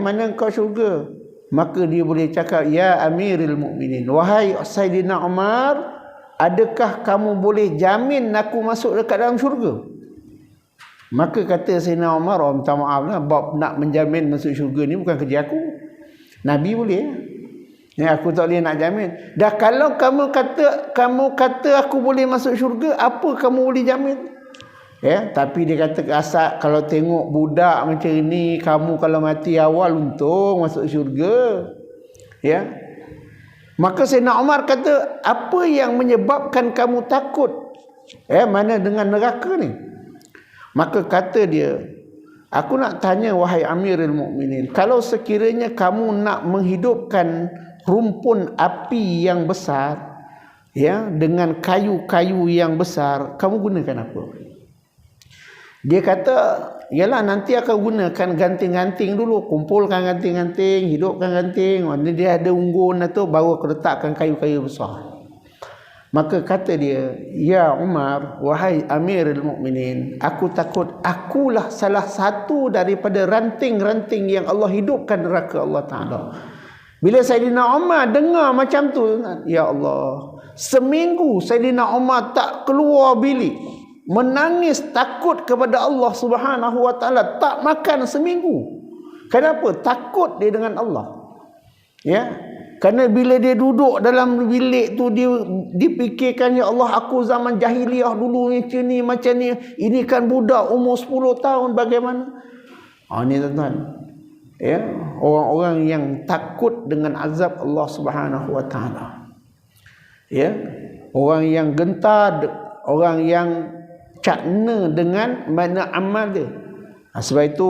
Mana kau syurga? Maka dia boleh cakap, ya Amirul Mukminin, wahai Sayyidina Umar, adakah kamu boleh jamin aku masuk dekat dalam syurga? Maka kata Sayyidina Umar, minta maaf lah, bab nak menjamin masuk syurga ni bukan kerja aku. Nabi boleh. Ya, aku tak boleh nak jamin. Dah kalau kamu kata aku boleh masuk syurga, apa kamu boleh jamin? Ya, tapi dia kata asal kalau tengok budak macam ini, kamu kalau mati awal untung masuk syurga. Ya. Maka Sayyidina Umar kata, apa yang menyebabkan kamu takut? Mana dengan neraka ni? Maka kata dia, aku nak tanya wahai Amirul Mukminin, kalau sekiranya kamu nak menghidupkan rumpun api yang besar, ya, dengan kayu-kayu yang besar, kamu gunakan apa? Dia kata, yalah nanti akan gunakan ganting-ganting dulu, kumpulkan ganting-ganting, hidupkan ganting, mana dia ada unggun atau baru aku letakkan kayu-kayu besar. Maka kata dia, ya Umar, wahai Amirul Mukminin, aku takut akulah salah satu daripada ranting-ranting yang Allah hidupkan neraka Allah Ta'ala. Bila Sayyidina Umar dengar macam tu, ya Allah, seminggu Sayyidina Umar tak keluar bilik, menangis takut kepada Allah Subhanahu wa Ta'ala, tak makan seminggu. Kenapa? Takut dia dengan Allah. Ya. Kerana bila dia duduk dalam bilik tu, dia dipikirkan, ya Allah, aku zaman jahiliah dulu macam ni, ini kan budak umur 10 tahun, bagaimana? Ni tuan-tuan, ya, orang-orang yang takut dengan azab Allah Subhanahu wa Ta'ala. Ya, orang yang gentar, orang yang cakna dengan mana amal dia. Sebab itu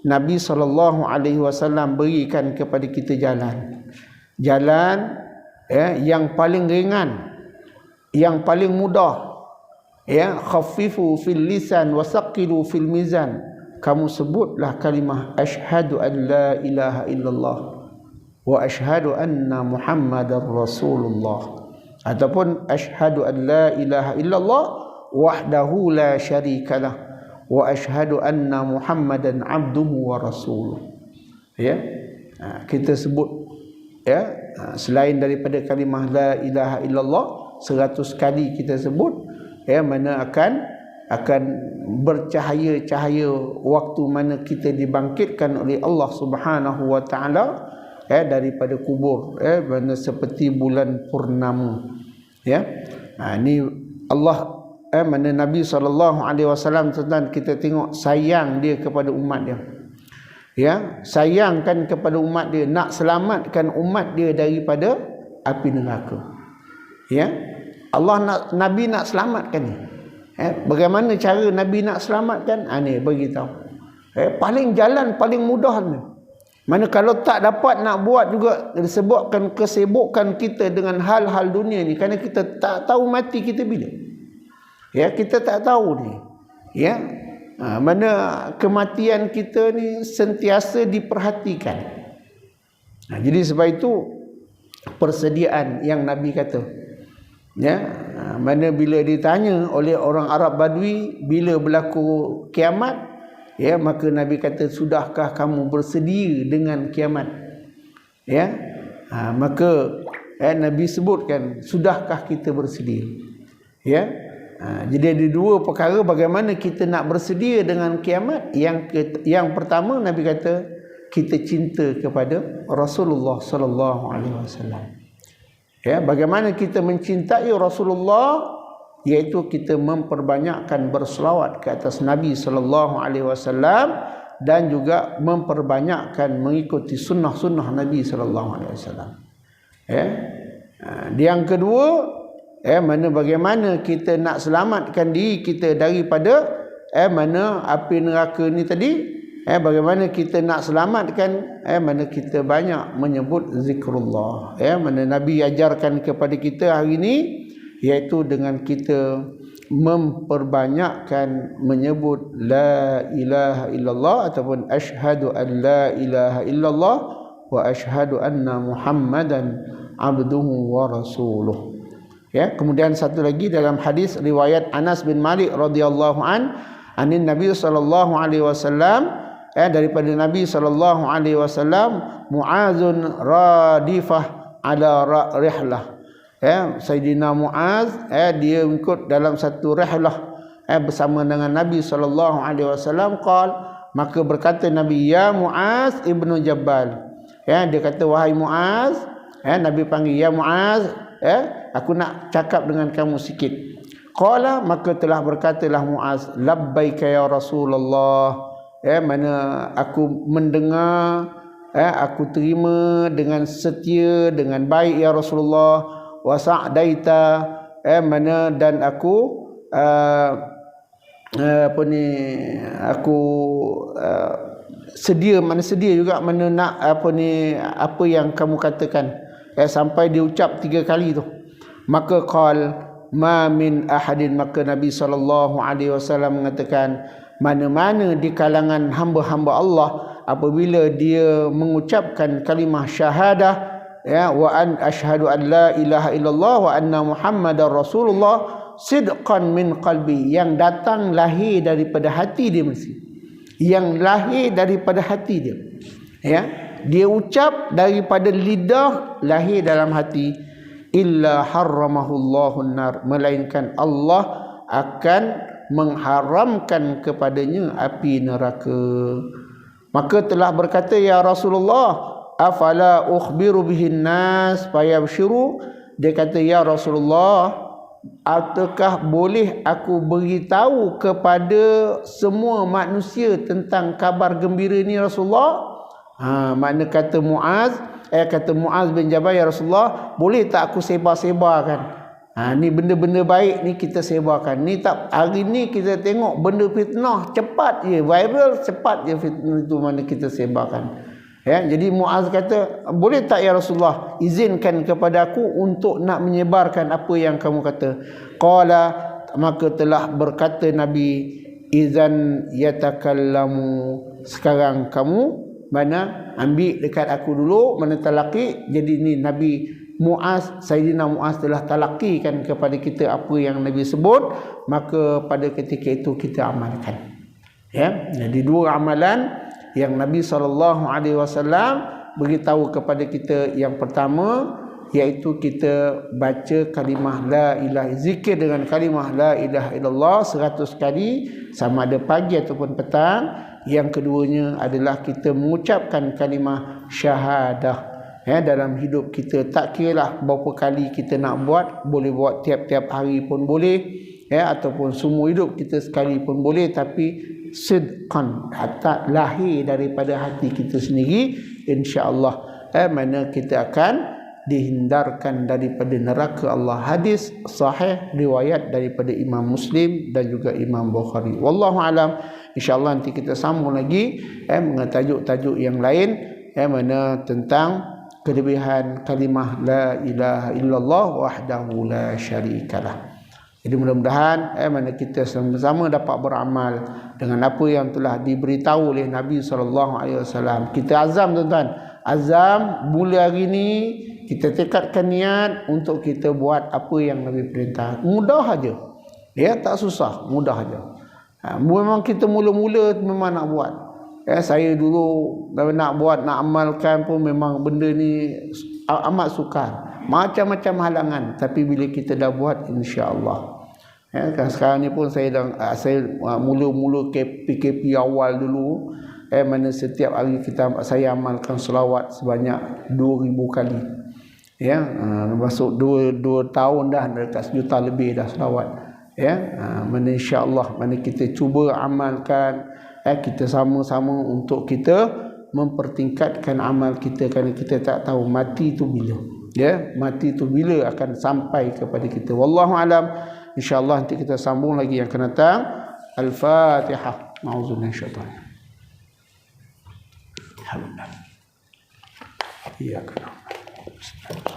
Nabi SAW berikan kepada kita jalan yang paling ringan, yang paling mudah, ya, khaffifu fil lisan wasaqilu fil mizan. Kamu sebutlah kalimah asyhadu an la ilaha illallah wa asyhadu anna muhammadar rasulullah, ataupun asyhadu an la ilaha illallah wahdahu la syarikalah wa asyhadu anna muhammadan abduhu wa rasuluh. Ya, kita sebut, ya, selain daripada kalimah la ilaha illallah 100 kali kita sebut, ya, mana akan bercahaya-cahaya waktu mana kita dibangkitkan oleh Allah Subhanahu wa Ta'ala, ya, daripada kubur, ya, mana seperti bulan purnama. Ya, ini Allah, mana Nabi SAW, tentang kita tengok sayang dia kepada umat dia. Ya, sayangkan kepada umat dia, nak selamatkan umat dia daripada api neraka. Ya, Nabi nak selamatkan ni. Bagaimana cara Nabi nak selamatkan? Ni beritahu. Paling jalan paling mudah ni. Mana kalau tak dapat nak buat juga, disebabkan kesibukan kita dengan hal-hal dunia ni, kerana kita tak tahu mati kita bila. Ya, kita tak tahu ni. Ya, mana kematian kita ni sentiasa diperhatikan. Jadi sebab itu persediaan yang Nabi kata, ya, mana bila ditanya oleh orang Arab Badui bila berlaku kiamat, ya, maka Nabi kata, sudahkah kamu bersedia dengan kiamat? Ya, maka Nabi sebutkan, sudahkah kita bersedia? Ya. Jadi ada dua perkara bagaimana kita nak bersedia dengan kiamat. Yang pertama, Nabi kata, kita cinta kepada Rasulullah sallallahu alaihi wasallam. Ya, bagaimana kita mencintai Rasulullah, iaitu kita memperbanyakkan berselawat ke atas Nabi sallallahu alaihi wasallam, dan juga memperbanyakkan mengikuti sunnah-sunnah Nabi sallallahu alaihi wasallam. Ya. Yang kedua, mana bagaimana kita nak selamatkan diri kita daripada mana api neraka ni tadi. Bagaimana kita nak selamatkan, mana kita banyak menyebut zikrullah, mana Nabi ajarkan kepada kita hari ini, iaitu dengan kita memperbanyakkan menyebut la ilaha illallah, ataupun asyhadu an la ilaha illallah wa asyhadu anna muhammadan abduhu wa rasuluh. Ya, kemudian satu lagi dalam hadis riwayat Anas bin Malik radhiyallahu anin Nabi sallallahu alaihi wasallam, daripada Nabi sallallahu alaihi wasallam, Muazun radifah ala rihlah. Sayyidina Muaz, dia ikut dalam satu rihlah bersama dengan Nabi sallallahu alaihi wasallam. Maka berkata Nabi, ya Muaz ibnu Jabal, dia kata, wahai Muaz, Nabi panggil, ya Muaz, aku nak cakap dengan kamu sikit. Qala, maka telah berkatalah Muaz, labbaika ya Rasulullah, mana aku mendengar, aku terima dengan setia, dengan baik ya Rasulullah. Wa sa'daita, mana dan aku aku sedia, mana sedia juga, mana nak apa yang kamu katakan, sampai diucap 3 kali tu. Maka qal ma min ahadin, maka Nabi SAW mengatakan, mana-mana di kalangan hamba-hamba Allah apabila dia mengucapkan kalimah syahadah, wa an asyhadu an la ilaha illallah wa anna muhammadar rasulullah sidqan min qalbi, yang datang lahir daripada hati dia, mesti yang lahir daripada hati dia, dia ucap daripada lidah, lahir dalam hati, illa harramahullahu nar, melainkan Allah akan mengharamkan kepadanya api neraka. Maka telah berkata, ya Rasulullah, afala ukhbiru bihin nas fayabshiru, dia kata, ya Rasulullah, apakah boleh aku beritahu kepada semua manusia tentang kabar gembira ni Rasulullah? Makna kata Muaz bin Jabal, ya Rasulullah, boleh tak aku sebar-sebarkan? Ni benda-benda baik ni kita sebarkan. Ni tak, hari ni kita tengok benda fitnah cepat je, viral cepat je fitnah itu, mana kita sebarkan. Jadi Muaz kata, boleh tak ya Rasulullah, izinkan kepada aku untuk nak menyebarkan apa yang kamu kata. Qala, maka telah berkata Nabi, izan yatakallamu, sekarang kamu mana ambil dekat aku dulu, mana talaqi. Jadi ni Nabi Muaz, Sayyidina Muaz telah talaqikan kepada kita apa yang Nabi sebut, maka pada ketika itu kita amalkan. Jadi 2 amalan yang Nabi SAW beritahu kepada kita. Yang pertama, iaitu kita baca kalimah la ilaha, zikir dengan kalimah la ilaha illallah 100 kali, sama ada pagi ataupun petang. Yang keduanya adalah kita mengucapkan kalimah syahadah dalam hidup kita. Tak kiralah berapa kali kita nak buat, boleh buat tiap-tiap hari pun boleh, ataupun semua hidup kita sekali pun boleh, tapi sidqan, hatta lahir daripada hati kita sendiri, insya-Allah mana kita akan dihindarkan daripada neraka Allah. Hadis sahih riwayat daripada Imam Muslim dan juga Imam Bukhari. Wallahu alam. Insya-Allah nanti kita sambung lagi dengan tajuk-tajuk yang lain mana tentang kelebihan kalimah la ilaha illallah wahdahu la syarikalah. Jadi mudah-mudahan mana kita sama-sama dapat beramal dengan apa yang telah diberitahu oleh Nabi SAW. Kita azam, tuan-tuan, azam mula hari ini kita tekadkan niat untuk kita buat apa yang Nabi perintah. Mudah aja, tak susah, mudah aja. Memang kita mula-mula memang nak buat. Saya dulu nak buat, nak amalkan pun memang benda ni amat sukar, macam-macam halangan. Tapi bila kita dah buat, insya-Allah. Sekarang ni pun saya mula-mula PKP awal dulu, mana setiap hari saya amalkan selawat sebanyak 2,000 kali. Masuk 2 tahun dah, dekat 1 juta lebih dah selawat. Mana insya-Allah, mana kita cuba amalkan, kita sama-sama untuk kita mempertingkatkan amal kita, kerana kita tak tahu mati tu bila. Mati tu bila akan sampai kepada kita. Wallahu alam. InsyaAllah nanti kita sambung lagi yang akan datang. Al-Fatihah. Ma'udzubillahi minasyaitanir rajim. Alhamdulillah. Iyyaka na'budu.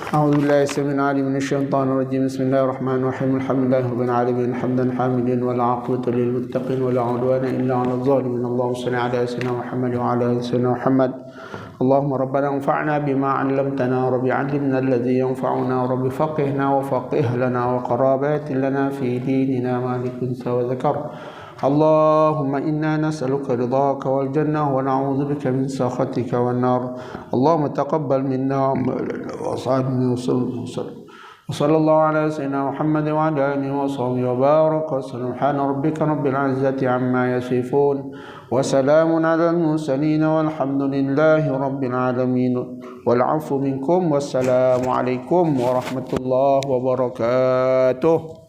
أعوذ بالله السميع العليم من الشيطان الرجيم. بسم الله الرحمن الرحيم. الحمد لله رب العالمين حمدا حامدين والعاقبة للمتقين ولا عدوان إلا على الظالمين. اللهم صل على سيدنا محمد وعلى آل سيدنا محمد. اللهم ربنا انفعنا بما علمتنا رب علمنا الذي ينفعنا رب فقهنا وفقه لنا وقرابات لنا في ديننا مالك أنثى وذكر. اللهم إنا نسألك رضاك والجنة ونعوذ بك من سخطك والنار. اللهم تقبل منا وصعدنا وسلم وصلى الله على سيدنا محمد وعلى آله وصحبه وبارك سبحان ربك رب العزة عما يصفون وسلام على المرسلين والحمد لله رب العالمين والعفو منكم والسلام عليكم ورحمة الله وبركاته.